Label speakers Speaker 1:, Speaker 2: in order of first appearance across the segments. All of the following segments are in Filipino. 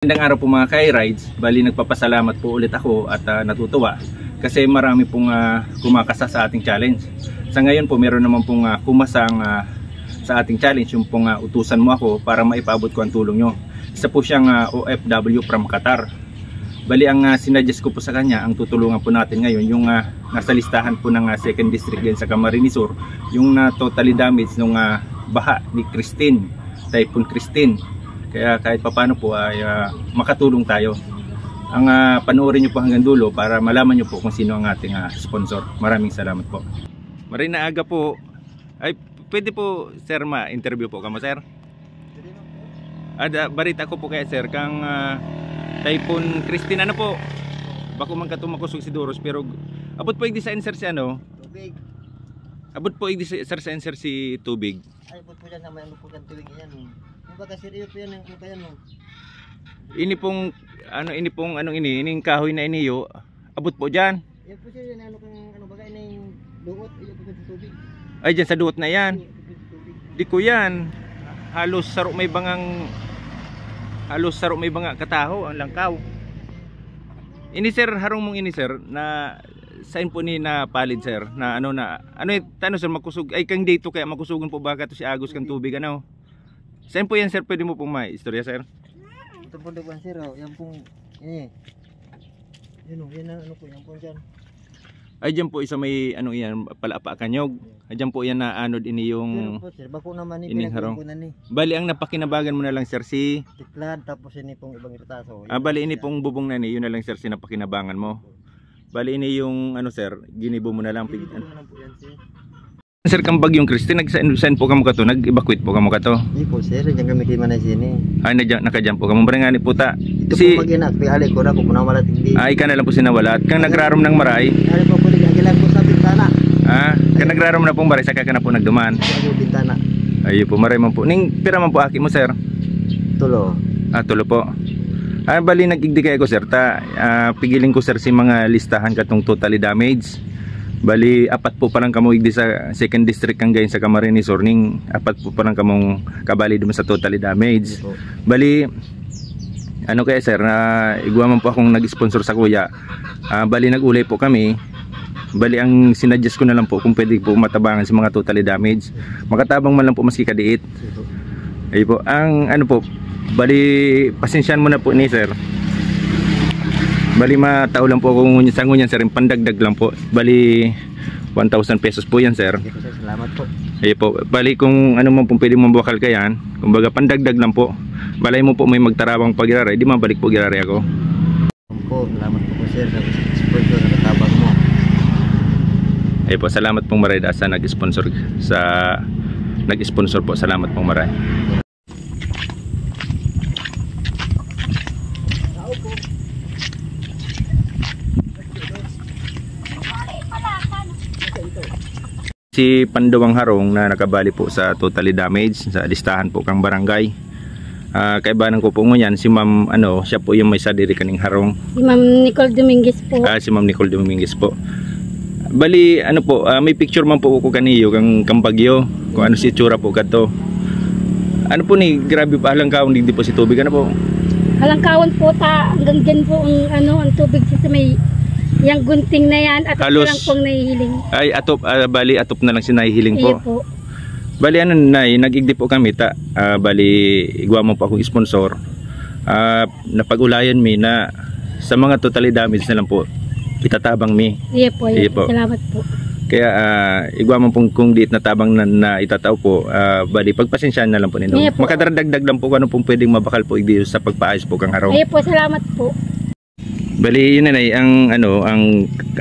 Speaker 1: Magandang araw po mga Kai-Rides. Bali nagpapasalamat po ulit ako at natutuwa kasi marami pong kumakasa sa ating challenge. Sa ngayon po meron naman pong kumasang sa ating challenge, yung pong utusan mo ako para maipabot ko ang tulong nyo. Isa po siyang OFW from Qatar. Bali ang sinuggest ko po sa kanya, ang tutulungan po natin ngayon yung nasa listahan po ng 2nd District din sa Camarines Sur, yung totally damaged nung baha ni Christine, Typhoon Christine. Kaya kahit papano po ay makatulong tayo. Ang panoorin nyo po hanggang dulo para malaman nyo po kung sino ang ating sponsor. Maraming salamat po. Maray na aga po. Ay, pwede po sir ma-interview po kamo sir? Barita ko po kaya sir kang Typhoon Christine ano po? Bako man katumakusog si Doros pero abot po igdi sa answer si ano?
Speaker 2: Tubig.
Speaker 1: Abot po igdi sa answer si tubig.
Speaker 2: Ay abot po dyan na may ano po kang tubig yan. Baka seryo po yan, ano pa yan no?
Speaker 1: Ini pong ining kahoy na iniyo, abot po diyan.
Speaker 2: Yan po siya yan, ano baga ini yung duot, iyo po sa tubig.
Speaker 1: Ay diyan sa duot na yan. Di ko yan. Halos saro may bangang kataho ang langkaw. Ini sir, harong mong ini sir na sign po ni na palid sir na tanong sir makusog ay kang dito kaya makusugon po baka to si Agos kang tubig ano. Saan po yan sir? Pwede mo pong may istorya sir?
Speaker 2: Ito po doon sir, yan pong ini. Yan ano po, yan po dyan.
Speaker 1: Ay dyan po isa may ano yan, palapa kanyog. Ay dyan po yan na anod ini yung
Speaker 2: po sir, bako naman ni
Speaker 1: harong.
Speaker 2: ni.
Speaker 1: Bali ang napakinabagan mo na lang sir si
Speaker 2: Tiklad, tapos ini pong ibang irtaso.
Speaker 1: bali ini pong bubong na ni, yun na lang sir si napakinabangan mo. Bali ini yung ano sir, ginibo mo na lang.
Speaker 2: Ginibo na lang po yan sir.
Speaker 1: Sir kang bagyong Christine, nag-sign po kamo kato, nag-evacuate po kamo kato.
Speaker 2: Hindi po sir, diyan kami kay Manay sini.
Speaker 1: Ay nakadyan po kamo, barangani po ta.
Speaker 2: Ito po mag-inak, pihali ko na po punawalat hindi.
Speaker 1: Ay ka na lang po sinawalat, kang nagrarom ng maray.
Speaker 2: Ay po pwede agilan po sa bintana.
Speaker 1: Kang nagrarom na pong maray, saka ka na po nagduman.
Speaker 2: Sa bintana.
Speaker 1: Ay po, maray man po. Ning pira man po aki mo sir?
Speaker 2: Tulo.
Speaker 1: Tulo po. Bali nag-igdi kayo ko sir, pigilin ko sir si mga listahan katong totally damaged. Bali apat po parang kamo igdi sa 2nd District kang gayon sa Camarines Sur, ning apat po parang kamong kabali dum sa totally damaged. Bali ano kaya sir, igwa man po akong nag-sponsor sa kuya. Bali nag-ulay po kami. Bali ang sinuggest ko na lang po kung pwede po matabangan sa mga totally damaged. Makatabang man lang po maski kadiit. Ay po, ang ano po, bali pasensyahan mo na po ni sir. Bali matao lang po kung sa ngunyan sir, pandagdag lang po. Bali 1,000 pesos po yan sir.
Speaker 2: Salamat po.
Speaker 1: Ay po, bali kung ano man po pwede mong bakal kayan, kumbaga pandagdag lang po. Balay mo po may magtarabang pagiraray, di mabalik po giraray ako.
Speaker 2: Salamat po sir sa sponsor na katabang mo.
Speaker 1: Ay po, salamat pong maray sa nag-sponsor po. Salamat pong maray. Si Pandawang Harong na nakabali po sa totally damaged sa listahan po kang barangay. Kaibanan ko po ngunyan si Ma'am siya po yung may sadiri kaning harong.
Speaker 3: Si Ma'am Nicole Dominguez po.
Speaker 1: Si Ma'am Nicole Dominguez po. Bali po, may picture man po ko kaniyo kang bagyo kung ano si itsura po kadto. Ano po ni, grabe pa halangkaon di po si tubig ano po.
Speaker 3: Halangkaon po ta hanggang dyan po ang tubig sa may yang gunting na yan at lang pong nahihiling. Ay
Speaker 1: bali atop na lang si nahihiling po.
Speaker 3: Iyo po.
Speaker 1: Bali nag-igdi po kami ta. Bali igwa mo po akong sponsor. Napag-ulayan mi na sa mga totally damaged na lang po itatabang mi.
Speaker 3: Iyo po. Salamat po.
Speaker 1: Kaya igwa mo pong kung diit na tabang na itataw po, bali pagpasensyahan na lang po ninyo. Makadaragdag lang po kung ano pong pwedeng mabakal po igdi sa pagpaayos po kang araw.
Speaker 3: Iyo po, salamat po.
Speaker 1: Bali yun na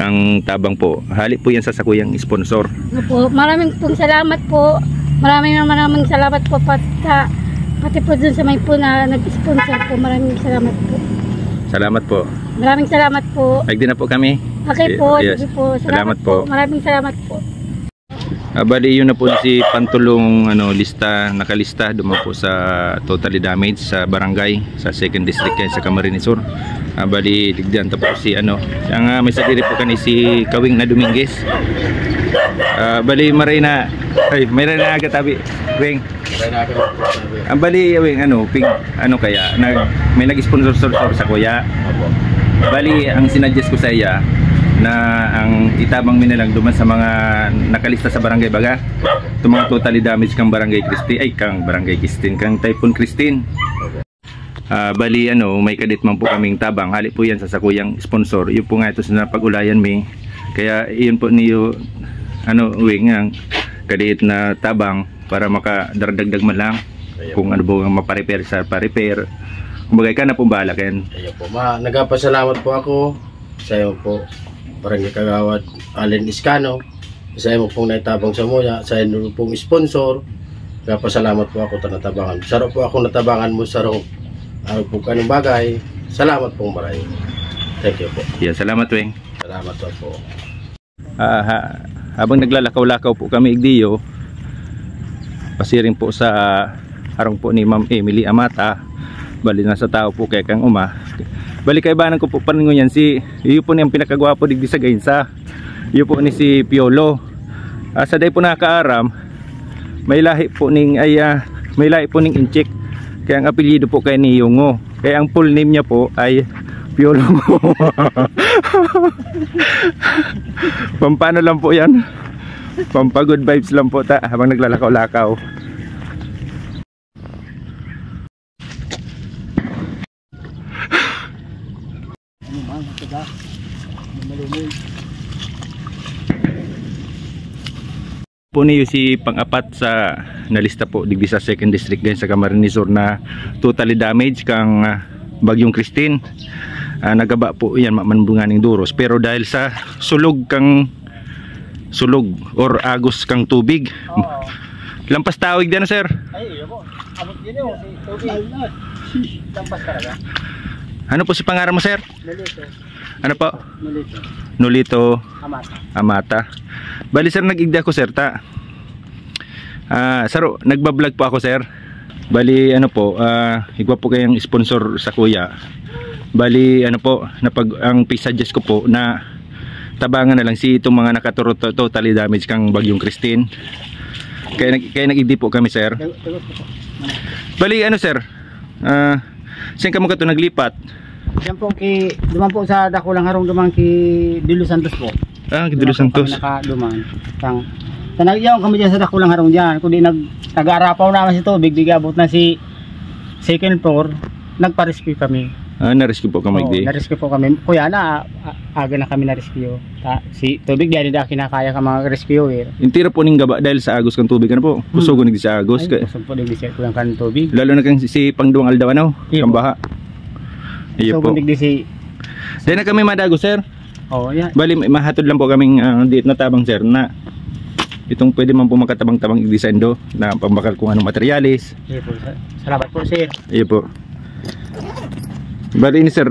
Speaker 1: ang tabang po. Hali po yan sa sakuyang sponsor.
Speaker 3: Opo, maraming pong salamat po. Maraming salamat po pati po dun sa may po na nag-sponsor po. Maraming salamat po.
Speaker 1: Salamat po.
Speaker 3: Maraming salamat po.
Speaker 1: Nagdi na po kami.
Speaker 3: Okay po,
Speaker 1: yes.
Speaker 3: Sige po. Salamat po. Maraming salamat po.
Speaker 1: Bali yun na po si Pantulong lista, nakalista dumaan po sa totally damaged sa barangay sa 2nd District sa Camarines Sur. Bali digdian tapos si ang may sadiri po kani si Kawing na Dominguez. Bali may na agad tabi Wing. Ang bali, ano kaya, may nag-sponsor sa kuya. Bali, ang sinuggest ko sa iya, na ang itabang mi na lang duman sa mga nakalista sa barangay baga. Itong mga totally damaged kang barangay Christine, kang Typhoon Christine. Bali, may kadit man po kaming tabang. Hali po yan sa sakuyang sponsor. Yun po nga ito sa napag-ulayan mi. Kaya yun po niyo, uwing ang kadit na tabang para makadaragdag man lang kung ano po ang maparepair sa pa-repair. Kumbaga ka na po bahala Ken.
Speaker 4: Ayun po, nagpasalamat po ako sa iyo po, Barangay Kagawad Allen Iscano, sa iyo pong naitabang sa muya, sa iyo pong sponsor. Nagpasalamat po ako natabangan. Saro po ako natabangan mo sa araw po kanong bagay. Salamat pong maray. Thank you po.
Speaker 1: Yeah, salamat Weng.
Speaker 4: Salamat po.
Speaker 1: Habang naglalakaw-lakaw po kami igdiyo, pasiring po sa harong po ni Ma'am Emily Amata. Bali nasa tao po kay kang uma. Bali kaibanan ko po pa rin yan iyo po niyang pinakagwapo digdi sa Gainsa. Iyo po ni si Piolo. Sa day po nakaaram, may lahi po ning Inchik. Kaya ang apelyido po kay ni Yungo. Kaya ang full name niya po ay Piolo. Pampano lang po yan. Pampa good vibes lang po habang naglalakaw-lakaw. Po niyo si pang-apat sa nalista po digdi sa 2nd district din sa Camarines Sur na totally damaged kang bagyong Christine. Nagaba po yan manbunganing duros, pero dahil sa sulog or agos kang tubig. Lampas tawig din sir.
Speaker 2: Ay, po. Abot din yung tubig. Lampas talaga.
Speaker 1: Ano po si pangalan mo sir?
Speaker 2: Nolito.
Speaker 1: Ano po? Nolito Amata. Bali sir, nag-igda ko sir nagbablog po ako sir. Bali igwa po kayong sponsor sa kuya. Bali ang suggest ko po na tabangan na lang itong mga totally damaged kang bagyong Christine. Kaya nag-igdi po kami sir. Bali sir, saan ka mo kato naglipat?
Speaker 5: Diyan po duman po sa Dakulang Harong, duman Dilo Santos po.
Speaker 1: Dilo Santos.
Speaker 5: Nakaduman. Tanagyaw kami diyan sa Dakulang Harong diyan. Kundi nag-arapaw naman si tubig, bigabot na si second floor, nagpa-rescue kami.
Speaker 1: Na-rescue po kami di.
Speaker 5: Na-rescue po kami. Kuya aga na kami na-rescue. Si tubig diyan da kinakaya ka mga rescuer.
Speaker 1: Intira po ning gaba dahil sa agos kang tubig po. Kusog ni sa agos.
Speaker 5: Kusog po digdi sa kulang kan tubig.
Speaker 1: Lalo na kang si Pangduang Aldaw kang baha. Iyo po. Dahil na kami madago sir.
Speaker 5: Yan.
Speaker 1: Bali mahatod lang po kaming dito na tabang sir na itong pwede man po makatabang-tabang i-design na pambakal kung anong materialis.
Speaker 5: Iyo po. Salamat po sir.
Speaker 1: Iyo po. Bali ni sir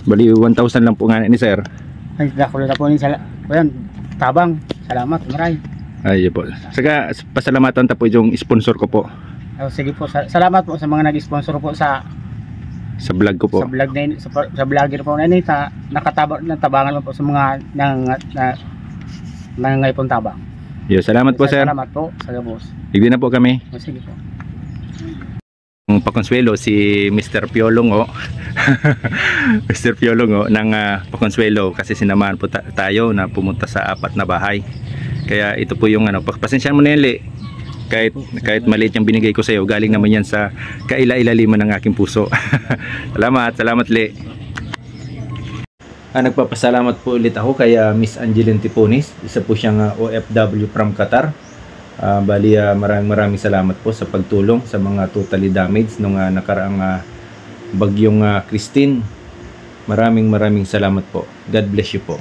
Speaker 1: bali 1,000 lang po nga ni sir.
Speaker 5: Ay Dakulo na po ni tabang. Salamat maray.
Speaker 1: Iyo po. Saka pasalamatan ta po yung sponsor ko po.
Speaker 5: Sige po. Salamat po sa mga nag-sponsor po sa
Speaker 1: vlog ko po.
Speaker 5: Sa vlogger po na ini natabangan mo po sa mga nangangaypong tabang.
Speaker 1: Salamat po sir.
Speaker 5: Salamat po sa boss.
Speaker 1: Igdi na po kami.
Speaker 5: Sige po.
Speaker 1: Ang Paconsuelo si Mr. Piolongo. Mr. Piolongo ng Paconsuelo kasi sinamahan po tayo na pumunta sa 4 na bahay. Kaya ito po yung pasensyahan mo na yan, Le. Kahit maliit yung binigay ko sa iyo, galing naman yan sa kaila-ilaliman ng aking puso. Salamat Le. Nagpapasalamat po ulit ako kay Miss Angeline Tiponis. Isa po siyang OFW from Qatar. Bali maraming salamat po sa pagtulong sa mga totally damaged nung nakaraang bagyong Christine. Maraming salamat po. God bless you po.